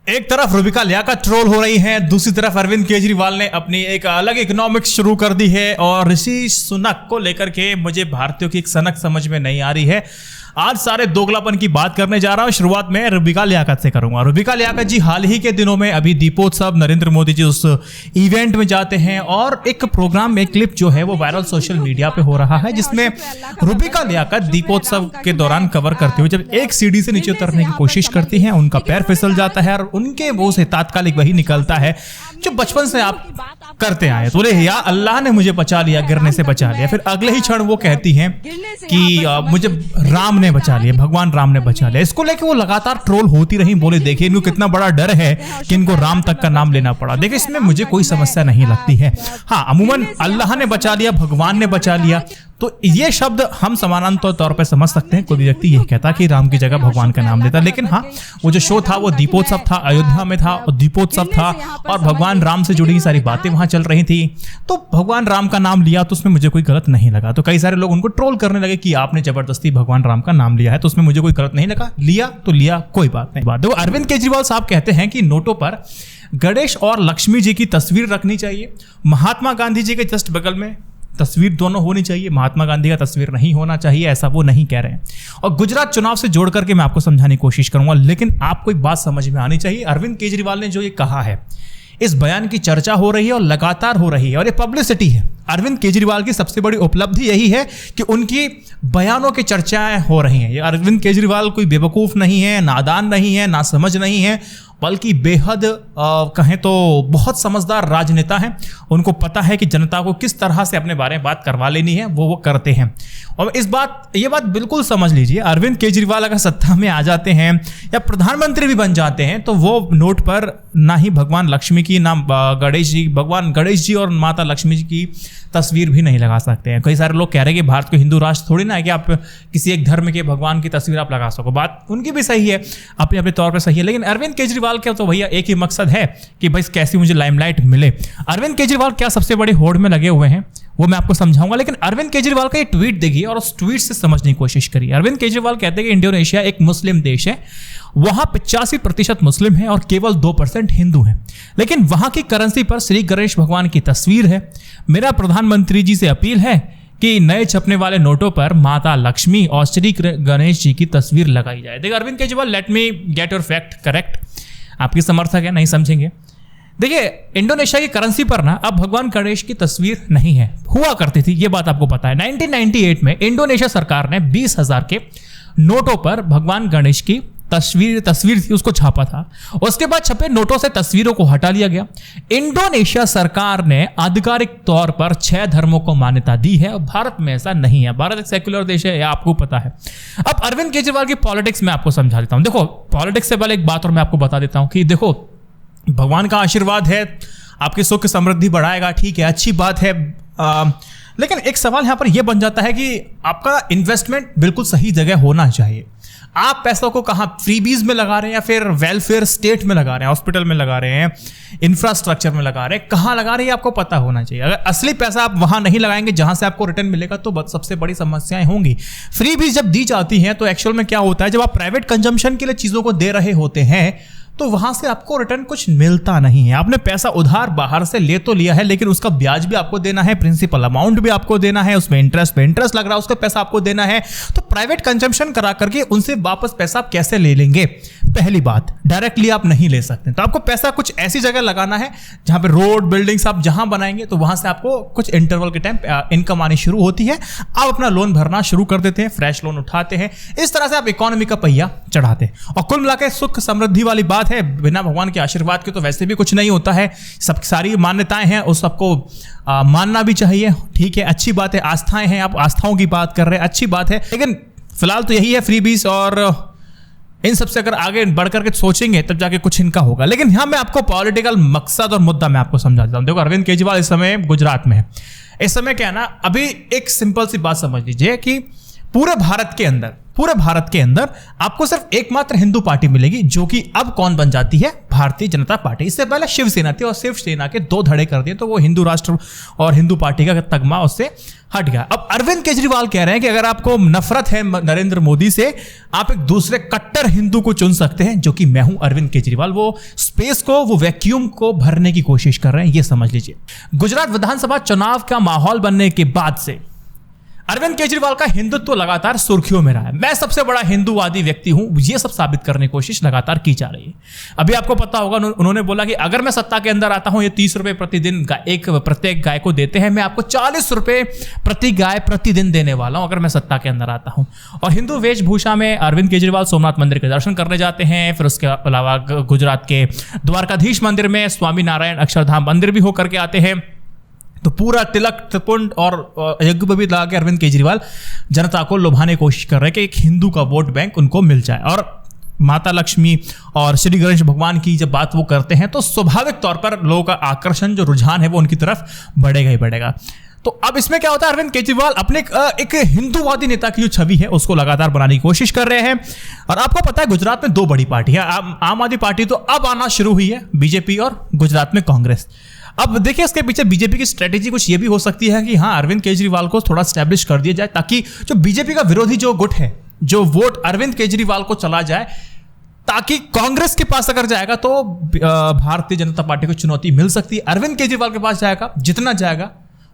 एक तरफ रूबिका लियाकत ट्रोल हो रही हैं, दूसरी तरफ अरविंद केजरीवाल ने अपनी एक अलग इकोनॉमिक्स शुरू कर दी है और ऋषि सुनक को लेकर के मुझे भारतीयों की एक सनक समझ में नहीं आ रही है। आज सारे दोगलापन की बात करने जा रहा हूं। शुरुआत में रूबिका लियाकत से करूंगा। रूबिका लियाकत जी हाल ही के दिनों में अभी दीपोत्सव, नरेंद्र मोदी जी उस इवेंट में जाते हैं और एक प्रोग्राम में क्लिप जो है वो वायरल सोशल मीडिया पे हो रहा है, जिसमें रूबिका लियाकत दीपोत्सव के दौरान कवर करते हुए जब एक सीढ़ी से नीचे उतरने की कोशिश करती हैं, उनका पैर फिसल जाता है और उनके मुंह से तात्कालिक वही निकलता है जो बचपन से आप करते आए, बोले या अल्लाह ने मुझे बचा लिया, गिरने से बचा लिया। फिर अगले ही क्षण वो कहती हैं कि मुझे राम ने बचा लिया, भगवान राम ने बचा लिया। इसको लेके वो लगातार ट्रोल होती रही। बोले देखिए इनको कितना बड़ा डर है कि इनको राम तक का नाम लेना पड़ा। देखिए इसमें मुझे कोई समस्या नहीं लगती है। हाँ, अमूमन अल्लाह ने बचा लिया, भगवान ने बचा लिया, तो ये शब्द हम समानांतर तौर पर समझ सकते हैं। कोई भी व्यक्ति यह कहता कि राम की जगह भगवान का नाम लेता, लेकिन हाँ, वो जो शो था वो दीपोत्सव था, अयोध्या में था और दीपोत्सव था और भगवान राम से जुड़ी सारी बातें वहां चल रही थी, तो भगवान राम का नाम लिया तो उसमें मुझे कोई गलत नहीं लगा। तो कई सारे लोग उनको ट्रोल करने लगे कि आपने जबरदस्ती भगवान राम का नाम लिया है, तो उसमें मुझे कोई गलत नहीं लगा। लिया तो लिया, कोई बात नहीं। देखो अरविंद केजरीवाल साहब कहते हैं कि नोटों पर गणेश और लक्ष्मी जी की तस्वीर रखनी चाहिए, महात्मा गांधी जी के जस्ट बगल में तस्वीर दोनों होनी चाहिए, महात्मा गांधी का तस्वीर नहीं होना चाहिए, ऐसा वो नहीं कह रहे हैं। और गुजरात चुनाव से जोड़ करके मैं आपको समझाने की कोशिश करूंगा, लेकिन आपको एक बात समझ में आनी चाहिए। अरविंद केजरीवाल ने जो ये कहा है, इस बयान की चर्चा हो रही है और लगातार हो रही है और ये पब्लिसिटी है। अरविंद केजरीवाल की सबसे बड़ी उपलब्धि यही है कि उनकी बयानों की चर्चाएं हो रही हैं। ये अरविंद केजरीवाल कोई बेवकूफ़ नहीं है, नादान नहीं है, नासमझ नहीं है, बल्कि बेहद कहें तो बहुत समझदार राजनेता हैं। उनको पता है कि जनता को किस तरह से अपने बारे में बात करवा लेनी है, वो करते हैं। और ये बात बिल्कुल समझ लीजिए, अरविंद केजरीवाल अगर सत्ता में आ जाते हैं या प्रधानमंत्री भी बन जाते हैं तो वो नोट पर ना ही भगवान लक्ष्मी की, ना भगवान गणेश जी और माता लक्ष्मी जी की तस्वीर भी नहीं लगा सकते हैं। कई सारे लोग कह रहे हैं कि भारत को हिंदू राष्ट्र थोड़ी ना है कि आप किसी एक धर्म के भगवान की तस्वीर आप लगा सको। बात उनकी भी सही है, अपने अपने तौर पर सही है, लेकिन अरविंद केजरीवाल का तो भैया एक ही मकसद है कि भाई कैसी मुझे लाइमलाइट मिले। अरविंद केजरीवाल क्या सबसे बड़ी होड़ में लगे हुए हैं वो मैं आपको समझाऊंगा, लेकिन अरविंद केजरीवाल का ये ट्वीट देखिए और उस ट्वीट से समझने की कोशिश करिए। अरविंद केजरीवाल कहते हैं कि इंडोनेशिया एक मुस्लिम देश है, वहां 85% मुस्लिम है और केवल 2% हिंदू हैं, लेकिन वहां की करेंसी पर श्री गणेश भगवान की तस्वीर है। मेरा प्रधानमंत्री जी से अपील है कि नए छपने वाले नोटों पर माता लक्ष्मी और श्री गणेश जी की तस्वीर लगाई जाए। देखिए Arvind Kejriwal, let me get your fact correct, आपकी समर्थक है, नहीं समझेंगे। देखिए इंडोनेशिया की करेंसी पर ना अब भगवान गणेश की तस्वीर नहीं है, हुआ करती थी, ये बात आपको पता है। 1998 में इंडोनेशिया सरकार ने 20,000 के नोटों पर भगवान गणेश की तस्वीर थी, उसको छापा था। उसके बाद छपे नोटों से तस्वीरों को हटा लिया गया। इंडोनेशिया सरकार ने आधिकारिक तौर पर 6 धर्मों को मान्यता दी है और भारत में ऐसा नहीं है। भारत एक सेक्युलर देश है, आपको पता है। अब अरविंद केजरीवाल की पॉलिटिक्स में आपको समझा देता हूं। देखो पॉलिटिक्स से पहले एक बात और मैं आपको बता देता हूं कि देखो भगवान का आशीर्वाद है, आपकी सुख समृद्धि बढ़ाएगा, ठीक है, अच्छी बात है, लेकिन एक सवाल यहां पर यह बन जाता है कि आपका इन्वेस्टमेंट बिल्कुल सही जगह होना चाहिए। आप पैसों को कहाँ फ्रीबीज में लगा रहे हैं या फिर वेलफेयर स्टेट में लगा रहे हैं, हॉस्पिटल में लगा रहे हैं, इंफ्रास्ट्रक्चर में लगा रहे हैं, कहाँ लगा रहे हैं आपको पता होना चाहिए। अगर असली पैसा आप वहां नहीं लगाएंगे जहां से आपको रिटर्न मिलेगा तो सबसे बड़ी समस्याएं होंगी। फ्रीबीज जब दी जाती हैं तो एक्चुअल में क्या होता है, जब आप प्राइवेट कंजम्पशन के लिए चीजों को दे रहे होते हैं तो वहां से आपको रिटर्न कुछ मिलता नहीं है। आपने पैसा उधार बाहर से ले तो लिया है, लेकिन उसका ब्याज भी आपको देना है, प्रिंसिपल अमाउंट भी आपको देना है, उसमें इंटरेस्ट पे इंटरेस्ट लग रहा है, उसका पैसा आपको देना है। तो प्राइवेट कंजम्पशन करा करके उनसे वापस पैसा आप कैसे ले लेंगे? पहली बात, डायरेक्टली आप नहीं ले सकते। तो आपको पैसा कुछ ऐसी जगह लगाना है जहां पे रोड बिल्डिंग्स आप जहां बनाएंगे तो वहां से आपको कुछ इंटरवल के टाइम इनकम आनी शुरू होती है, आप अपना लोन भरना शुरू कर देते हैं, फ्रेश लोन उठाते हैं, इस तरह से आप इकोनॉमी का पहिया चढ़ाते हैं। और कुल मिलाकर सुख समृद्धि वाली बात है, बिना भगवान के आशीर्वाद के तो वैसे भी कुछ नहीं होता है। सब सारी मान्यताएं हैं, उस सबको मानना भी चाहिए, ठीक है, अच्छी बात है। आस्थाएं हैं, आप आस्थाओं की बात कर रहे हैं, अच्छी बात है, लेकिन फिलहाल तो यही है फ्रीबीज, और इन सबसे अगर आगे बढ़कर के सोचेंगे तब जाके कुछ इनका होगा। लेकिन यहां मैं आपको पॉलिटिकल मकसद और मुद्दा मैं आपको समझा देता हूं। देखो अरविंद केजरीवाल इस समय गुजरात में है। इस समय क्या है ना, अभी एक सिंपल सी बात समझ लीजिए कि पूरे भारत के अंदर आपको सिर्फ एकमात्र हिंदू पार्टी मिलेगी, जो कि अब कौन बन जाती है, भारतीय जनता पार्टी। इससे पहले शिवसेना थी और शिवसेना के 2 धड़े कर दिए तो वो हिंदू राष्ट्र और हिंदू पार्टी का तगमा उससे हट गया। अब अरविंद केजरीवाल कह रहे हैं कि अगर आपको नफरत है नरेंद्र मोदी से, आप एक दूसरे कट्टर हिंदू को चुन सकते हैं, जो कि मैं हूं अरविंद केजरीवाल। वो स्पेस को, वो वैक्यूम को भरने की कोशिश कर रहे हैं, ये समझ लीजिए। गुजरात विधानसभा चुनाव का माहौल बनने के बाद से अरविंद केजरीवाल का हिंदुत्व लगातार सुर्खियों में रहा है। मैं सबसे बड़ा हिंदूवादी व्यक्ति हूं, ये सब साबित करने की कोशिश लगातार की जा रही है। अभी आपको पता होगा उन्होंने बोला कि अगर मैं सत्ता के अंदर आता हूं, ये 30 रुपए प्रतिदिन प्रत्येक गाय को देते हैं, मैं आपको 40 रुपए प्रति गाय प्रतिदिन देने वाला हूं अगर मैं सत्ता के अंदर आता हूं। और हिंदू वेशभूषा में अरविंद केजरीवाल सोमनाथ मंदिर के दर्शन करने जाते हैं, फिर उसके अलावा गुजरात के द्वारकाधीश मंदिर में स्वामी नारायण अक्षरधाम मंदिर भी होकर के आते हैं। तो पूरा तिलक त्रिपुंड और यज्ञ भी लगा के अरविंद केजरीवाल जनता को लुभाने की कोशिश कर रहे हैं कि एक हिंदू का वोट बैंक उनको मिल जाए। और माता लक्ष्मी और श्री गणेश भगवान की जब बात वो करते हैं तो स्वाभाविक तौर पर लोगों का आकर्षण, जो रुझान है, वो उनकी तरफ बढ़ेगा ही बढ़ेगा। तो अब इसमें क्या होता है, अरविंद केजरीवाल अपने एक हिंदूवादी नेता की जो छवि है उसको लगातार बनाने की कोशिश कर रहे हैं। और आपको पता है गुजरात में 2 बड़ी पार्टी है। आम आदमी पार्टी तो अब आना शुरू हुई है, बीजेपी, और गुजरात में कांग्रेस। अब देखिए इसके पीछे बीजेपी की स्ट्रेटेजी कुछ ये भी हो सकती है कि हाँ, अरविंद केजरीवाल को थोड़ा स्टैब्लिश कर दिया जाए ताकि जो बीजेपी का विरोधी जो गुट है, जो वोट अरविंद केजरीवाल को चला जाए, ताकि कांग्रेस के पास अगर जाएगा तो भारतीय जनता पार्टी को चुनौती मिल सकती है। अरविंद केजरीवाल के पास जाएगा, जितना जाएगा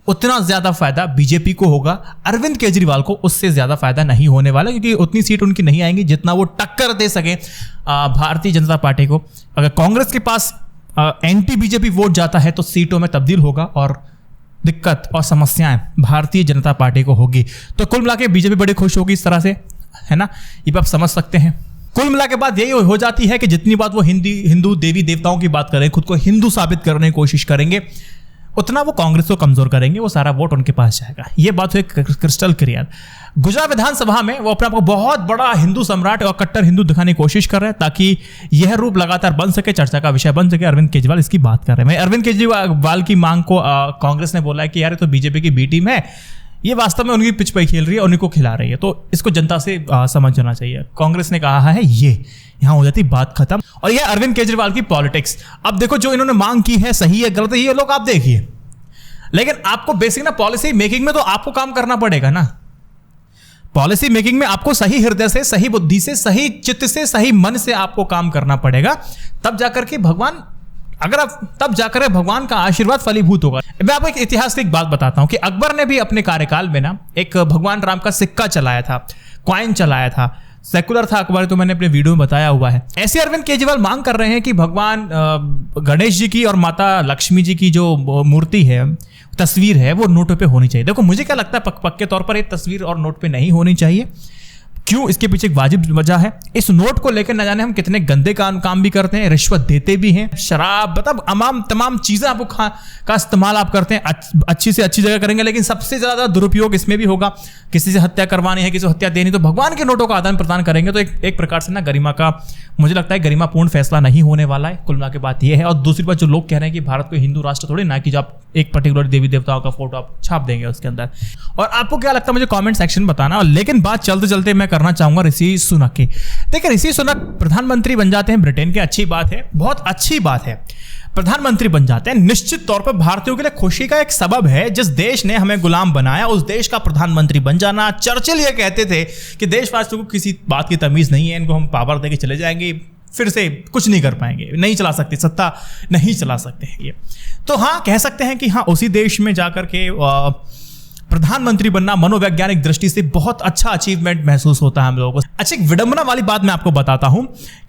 उतना ज्यादा फायदा बीजेपी को होगा, अरविंद केजरीवाल को उससे ज्यादा फायदा नहीं होने वाला, क्योंकि उतनी सीट उनकी नहीं आएंगी जितना वो टक्कर दे सके भारतीय जनता पार्टी को। अगर कांग्रेस के पास एंटी बीजेपी वोट जाता है तो सीटों में तब्दील होगा और दिक्कत और समस्याएं भारतीय जनता पार्टी को होगी। तो कुल मिला के बीजेपी बड़ी खुश होगी इस तरह से, है ना, ये आप समझ सकते हैं। कुल मिला के बाद यही हो जाती है कि जितनी बात वो हिंदू देवी देवताओं की बात करें, खुद को हिंदू साबित करने की कोशिश करेंगे, उतना वो कांग्रेस को कमजोर करेंगे, वो सारा वोट उनके पास जाएगा। ये बात हुई क्रिस्टल क्लियर। गुजरात विधानसभा में वो अपने आप को बहुत बड़ा हिंदू सम्राट और कट्टर हिंदू दिखाने की कोशिश कर रहे हैं ताकि यह रूप लगातार बन सके, चर्चा का विषय बन सके। अरविंद केजरीवाल इसकी बात कर रहे हैं। अरविंद केजरीवाल की मांग को कांग्रेस ने बोला है कि यार तो बीजेपी की बी टीम है, ये वास्तव में उनकी पिच पे खेल रही है, उन्हीं को खिला रही है, तो इसको जनता से समझ जाना चाहिए। कांग्रेस ने कहा है ये, यहां हो जाती बात खत्म। और यह अरविंद केजरीवाल की पॉलिटिक्स। अब देखो जो इन्होंने मांग की है सही है गलत है ये लोग आप देखिए, लेकिन आपको बेसिक ना पॉलिसी मेकिंग में तो आपको काम करना पड़ेगा ना। पॉलिसी मेकिंग में आपको सही हृदय से, सही बुद्धि से, सही चित्त से, सही मन से आपको काम करना पड़ेगा, तब जाकर के भगवान, अगर आप तब जाकर भगवान का आशीर्वाद फलीभूत होगा। मैं आपको एक इतिहास की एक बात बताता हूं कि अकबर ने भी अपने कार्यकाल में ना एक भगवान राम का सिक्का चलाया था, कॉइन चलाया था, सेकुलर था अकबर, तो मैंने अपने वीडियो में बताया हुआ है। ऐसे अरविंद केजरीवाल मांग कर रहे हैं कि भगवान गणेश जी की और माता लक्ष्मी जी की जो मूर्ति है, तस्वीर है, वो नोटों पे होनी चाहिए। देखो मुझे क्या लगता है पक्के तौर पर ये तस्वीर और नोट पे नहीं होनी चाहिए। क्यों? इसके पीछे एक वाजिब वजह है। इस नोट को लेकर न जाने हम कितने गंदे काम भी करते हैं, रिश्वत देते भी हैं, शराब, मतलब तमाम चीजें आपको का इस्तेमाल आप करते हैं, अच्छी से अच्छी जगह करेंगे, लेकिन सबसे ज्यादा दुरुपयोग इसमें भी होगा। किसी से हत्या करवानी है, किसी को हत्या देनी, तो भगवान के नोटों का आदान प्रदान करेंगे तो एक प्रकार से ना गरिमा का, मुझे लगता है गरिमापूर्ण फैसला नहीं होने वाला है। कुल मिला के बात यह है। और दूसरी बात, जो लोग कह रहे हैं कि भारत को हिंदू राष्ट्र थोड़ी ना, कि जब एक पर्टिकुलर देवी देवताओं का फोटो आप छाप देंगे उसके अंदर। और आपको क्या लगता है मुझे कमेंट सेक्शन में बताना। लेकिन बात चलते चलते मैं करना चाहूंगा ऋषि सुनक की। देखिए ऋषि सुनक प्रधानमंत्री बन जाते हैं ब्रिटेन के, अच्छी बात है, बहुत अच्छी बात है, प्रधानमंत्री बन जाते हैं। निश्चित तौर पर भारतीयों के लिए खुशी का एक सबब है। जिस देश ने हमें गुलाम बनाया उस देश का प्रधानमंत्री बन जाना। चर्चिल ये कहते थे कि देशवासियों को किसी बात की तमीज नहीं है, इनको हम पावर देके चले जाएंगे, फिर से कुछ नहीं कर पाएंगे, नहीं चला सकते, सत्ता नहीं चला सकते हैं ये। तो हाँ, कह सकते हैं कि हाँ, उसी देश में जाकर के प्रधानमंत्री बनना मनोवैज्ञानिक दृष्टि से बहुत अच्छा अचीवमेंट महसूस होता है हम लोगों को। अच्छा, एक विडंबना वाली बात मैं आपको बताता हूं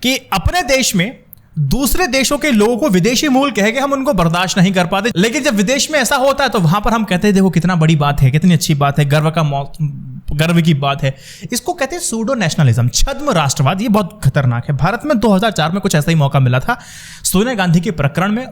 कि अपने देश में दूसरे देशों के लोगों को विदेशी मूल कह के हम उनको बर्दाश्त नहीं कर पाते, लेकिन जब विदेश में ऐसा होता है तो वहां पर हम कहते हैं देखो कितना बड़ी बात है, कितनी अच्छी बात है, गर्व की बात है। इसको कहते हैं सूडो नेशनलिज्म, छद्म राष्ट्रवाद। ये बहुत खतरनाक है। भारत में 2004 में कुछ ऐसा ही मौका मिला था। सोनिया गांधी के प्रकरण में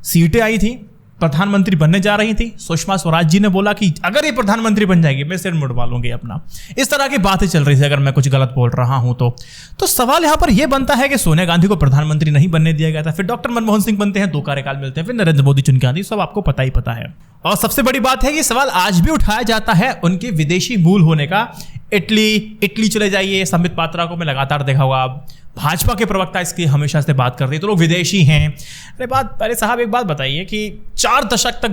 सीटें आई थी, प्रधानमंत्री बनने जा रही थी। सुषमा स्वराज जी ने बोला कि अगर ये प्रधानमंत्री बन जाएगी मैं सिर मुड़वा लूंगी अपना। इस तरह की बातें चल रही थी, अगर मैं कुछ गलत बोल रहा हूं तो सवाल यहां पर यह बनता है कि सोनिया गांधी को प्रधानमंत्री नहीं बनने दिया गया था। फिर डॉक्टर मनमोहन सिंह बनते हैं, 2 कार्यकाल मिलते हैं, फिर नरेंद्र मोदी चुन के आते हैं, सब आपको पता ही पता है। और सबसे बड़ी बात है कि सवाल आज भी उठाया जाता है उनके विदेशी मूल होने का। इटली चले जाइए, संबित पात्रा को मैं लगातार देखा होगा, भाजपा के प्रवक्ता इसकी हमेशा से बात करते हैं तो लोग विदेशी हैं। अरे साहब एक बात बताइए कि 4 दशक तक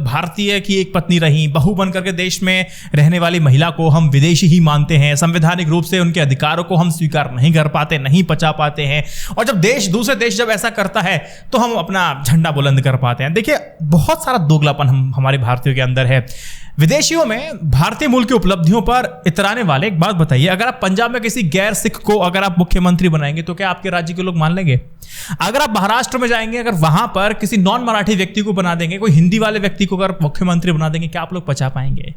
भारतीय की एक पत्नी रही, बहू बन करके देश में रहने वाली महिला को हम विदेशी ही मानते हैं, संवैधानिक रूप से उनके अधिकारों को हम स्वीकार नहीं कर पाते, नहीं पचा पाते हैं, और जब दूसरे देश जब ऐसा करता है तो हम अपना झंडा बुलंद कर पाते हैं। देखिए बहुत सारा दोगलापन हमारे भारतीयों के अंदर है। विदेशियों में भारतीय मूल की उपलब्धियों पर इतराने वाले, एक बात बताइए, अगर आप पंजाब में किसी गैर सिख को अगर आप मुख्यमंत्री बनाएंगे तो क्या आपके राज्य के लोग मान लेंगे? अगर आप महाराष्ट्र में जाएंगे, अगर वहां पर किसी नॉन मराठी व्यक्ति को बना देंगे, कोई हिंदी वाले व्यक्ति को अगर मुख्यमंत्री बना देंगे, क्या आप लोग पचा पाएंगे?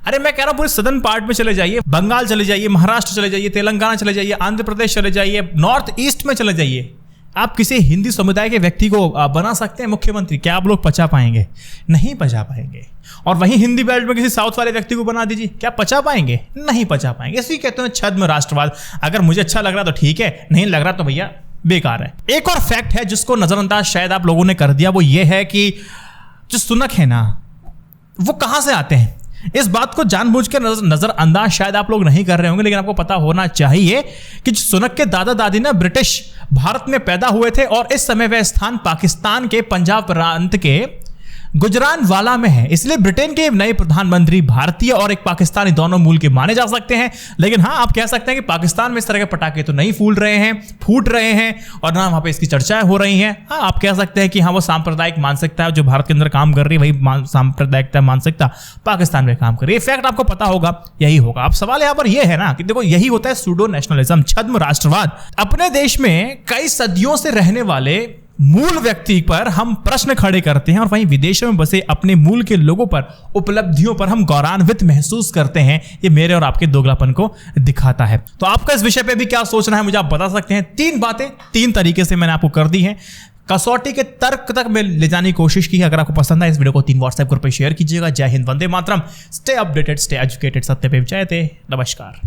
अरे मैं कह रहा हूं पूरे सदर्न पार्ट में चले जाइए, बंगाल चले जाइए, महाराष्ट्र चले जाइए, तेलंगाना चले जाइए, आंध्र प्रदेश चले जाइए, नॉर्थ ईस्ट में चले जाइए, आप किसी हिंदी समुदाय के व्यक्ति को बना सकते हैं मुख्यमंत्री, क्या आप लोग पचा पाएंगे? नहीं पचा पाएंगे। और वहीं हिंदी बेल्ट में किसी साउथ वाले व्यक्ति को बना दीजिए, क्या पचा पाएंगे? नहीं पचा पाएंगे। इसी कहते हैं छद्म राष्ट्रवाद। अगर मुझे अच्छा लग रहा तो ठीक है, नहीं लग रहा तो भैया बेकार है। एक और फैक्ट है जिसको नजरअंदाज शायद आप लोगों ने कर दिया, वो ये है कि जो सुनक है ना, वो कहां से आते हैं। इस बात को जानबूझकर नजरअंदाज शायद आप लोग नहीं कर रहे होंगे, लेकिन आपको पता होना चाहिए कि सुनक के दादा दादी ना ब्रिटिश भारत में पैदा हुए थे और इस समय वह स्थान पाकिस्तान के पंजाब प्रांत के गुजरानवाला में है। इसलिए ब्रिटेन के नए प्रधानमंत्री भारतीय और एक पाकिस्तानी दोनों मूल के माने जा सकते हैं। लेकिन हाँ, आप कह सकते हैं कि पाकिस्तान में इस तरह के पटाखे तो नहीं फूट रहे हैं और ना वहां पे इसकी चर्चाएं हो रही हैं। हाँ, आप कह सकते हैं कि हाँ, वो सांप्रदायिक मानसिकता जो भारत के अंदर काम कर रही है, वही सांप्रदायिकता मानसिकता पाकिस्तान में काम कर रही है। फैक्ट आपको पता होगा, यही होगा। अब सवाल यहाँ पर यह है ना कि देखो, यही होता है सूडो नेशनलिज्म, छद्म राष्ट्रवाद। अपने देश में कई सदियों से रहने वाले मूल व्यक्ति पर हम प्रश्न खड़े करते हैं और वहीं विदेशों में बसे अपने मूल के लोगों पर, उपलब्धियों पर हम गौरवान्वित महसूस करते हैं। ये मेरे और आपके दोगलापन को दिखाता है। तो आपका इस विषय पे भी क्या सोचना है, मुझे आप बता सकते हैं। 3 बातें 3 तरीके से मैंने आपको कर दी हैं, कसौटी के तर्क तक में ले जाने की कोशिश की है। अगर आपको पसंद है इस वीडियो को 3 व्हाट्सएप ग्रुप पर शेयर कीजिएगा। जय Hind, Vande Mataram, stay updated, stay educated, सत्य पे जयते। नमस्कार।